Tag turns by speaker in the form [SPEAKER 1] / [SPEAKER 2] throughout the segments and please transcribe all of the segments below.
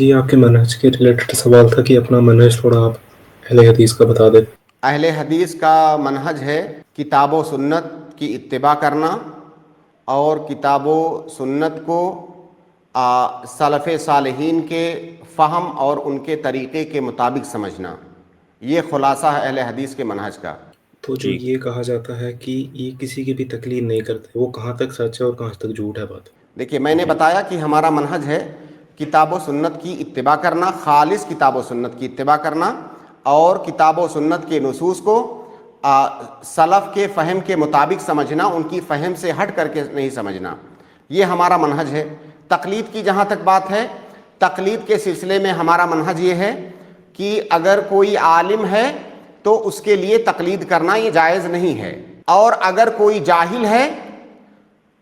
[SPEAKER 1] جی آپ کے منہج کے ریلیٹڈ سوال تھا کہ اپنا منہج تھوڑا آپ اہل حدیث کا بتا دیں۔
[SPEAKER 2] اہل حدیث کا منہج ہے کتاب و سنت کی اتباع کرنا اور کتاب و سنت کو سلف صالحین کے فہم اور ان کے طریقے کے مطابق سمجھنا، یہ خلاصہ ہے اہل حدیث کے منہج کا۔
[SPEAKER 1] تو جو یہ کہا جاتا ہے کہ یہ کسی کی بھی تقلید نہیں کرتے، وہ کہاں تک سچ ہے اور کہاں تک جھوٹ ہے بات؟
[SPEAKER 2] دیکھیے میں نے بتایا کہ ہمارا منہج ہے کتاب و سنت کی اتباع کرنا، خالص کتاب و سنت کی اتباع کرنا، اور کتاب و سنت کے نصوص کو سلف کے فہم کے مطابق سمجھنا، ان کی فہم سے ہٹ کر کے نہیں سمجھنا، یہ ہمارا منہج ہے۔ تقلید کی جہاں تک بات ہے، تقلید کے سلسلے میں ہمارا منہج یہ ہے کہ اگر کوئی عالم ہے تو اس کے لیے تقلید کرنا یہ جائز نہیں ہے، اور اگر کوئی جاہل ہے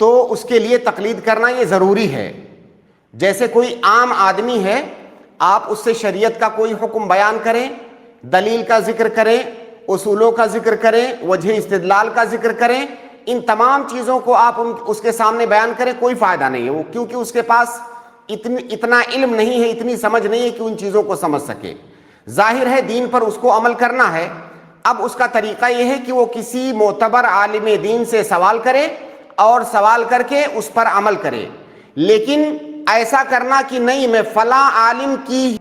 [SPEAKER 2] تو اس کے لیے تقلید کرنا یہ ضروری ہے۔ جیسے کوئی عام آدمی ہے، آپ اس سے شریعت کا کوئی حکم بیان کریں، دلیل کا ذکر کریں، اصولوں کا ذکر کریں، وجہ استدلال کا ذکر کریں، ان تمام چیزوں کو آپ اس کے سامنے بیان کریں، کوئی فائدہ نہیں ہے وہ، کیونکہ اس کے پاس اتنا علم نہیں ہے، اتنی سمجھ نہیں ہے کہ ان چیزوں کو سمجھ سکے۔ ظاہر ہے دین پر اس کو عمل کرنا ہے، اب اس کا طریقہ یہ ہے کہ وہ کسی معتبر عالم دین سے سوال کرے اور سوال کر کے اس پر عمل کرے، لیکن ایسا کرنا کہ نہیں میں فلاں عالم کی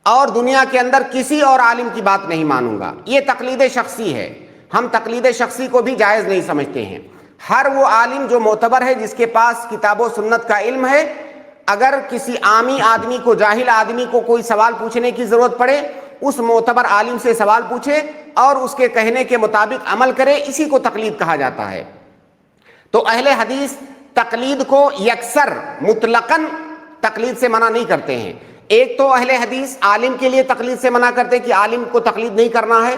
[SPEAKER 2] اور دنیا کے اندر کسی اور عالم کی بات نہیں مانوں گا، یہ تقلید شخصی ہے۔ ہم تقلید شخصی کو بھی جائز نہیں سمجھتے ہیں۔ ہر وہ عالم جو معتبر ہے، جس کے پاس کتاب و سنت کا علم ہے، اگر کسی عامی آدمی کو، جاہل آدمی کو کوئی سوال پوچھنے کی ضرورت پڑے، اس معتبر عالم سے سوال پوچھے اور اس کے کہنے کے مطابق عمل کرے، اسی کو تقلید کہا جاتا ہے۔ تو اہل حدیث تقلید کو یکسر مطلقاً تقلید سے منع نہیں کرتے ہیں۔ ایک تو اہل حدیث عالم کے لیے تقلید سے منع کرتے ہیں کہ عالم کو تقلید نہیں کرنا ہے۔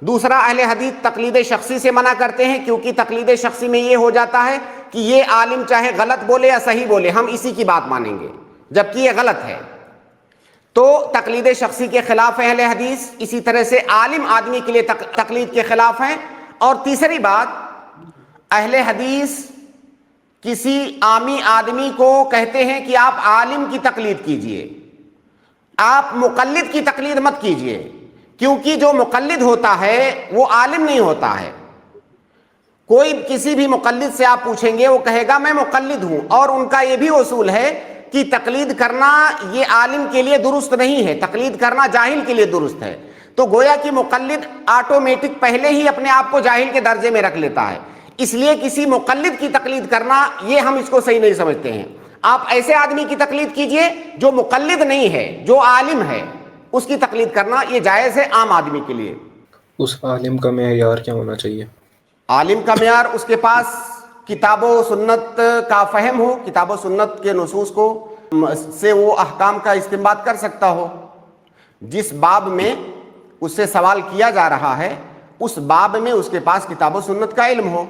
[SPEAKER 2] دوسرا، اہل حدیث تقلید شخصی سے منع کرتے ہیں، کیونکہ تقلید شخصی میں یہ ہو جاتا ہے کہ یہ عالم چاہے غلط بولے یا صحیح بولے، ہم اسی کی بات مانیں گے، جبکہ یہ غلط ہے۔ تو تقلید شخصی کے خلاف اہل حدیث، اسی طرح سے عالم آدمی کے لیے تقلید کے خلاف ہیں۔ اور تیسری بات، اہل حدیث کسی عامی آدمی کو کہتے ہیں کہ آپ عالم کی تقلید کیجئے، آپ مقلد کی تقلید مت کیجئے، کیونکہ جو مقلد ہوتا ہے وہ عالم نہیں ہوتا ہے۔ کوئی کسی بھی مقلد سے آپ پوچھیں گے، وہ کہے گا میں مقلد ہوں، اور ان کا یہ بھی اصول ہے کہ تقلید کرنا یہ عالم کے لیے درست نہیں ہے، تقلید کرنا جاہل کے لیے درست ہے۔ تو گویا کہ مقلد آٹومیٹک پہلے ہی اپنے آپ کو جاہل کے درجے میں رکھ لیتا ہے، اس لیے کسی مقلد کی تقلید کرنا یہ ہم اس کو صحیح نہیں سمجھتے ہیں۔ آپ ایسے آدمی کی تقلید کیجئے جو مقلد نہیں ہے، جو عالم ہے، اس کی تقلید کرنا یہ جائز ہے عام آدمی کے لیے۔
[SPEAKER 1] اس عالم کا معیار کیا ہونا چاہیے؟
[SPEAKER 2] عالم کا معیار اس کے پاس کتاب و سنت کا فہم ہو، کتاب و سنت کے نصوص کو سے وہ احکام کا استنباط کر سکتا ہو، جس باب میں اس سے سوال کیا جا رہا ہے اس باب میں اس کے پاس کتاب و سنت کا علم ہو۔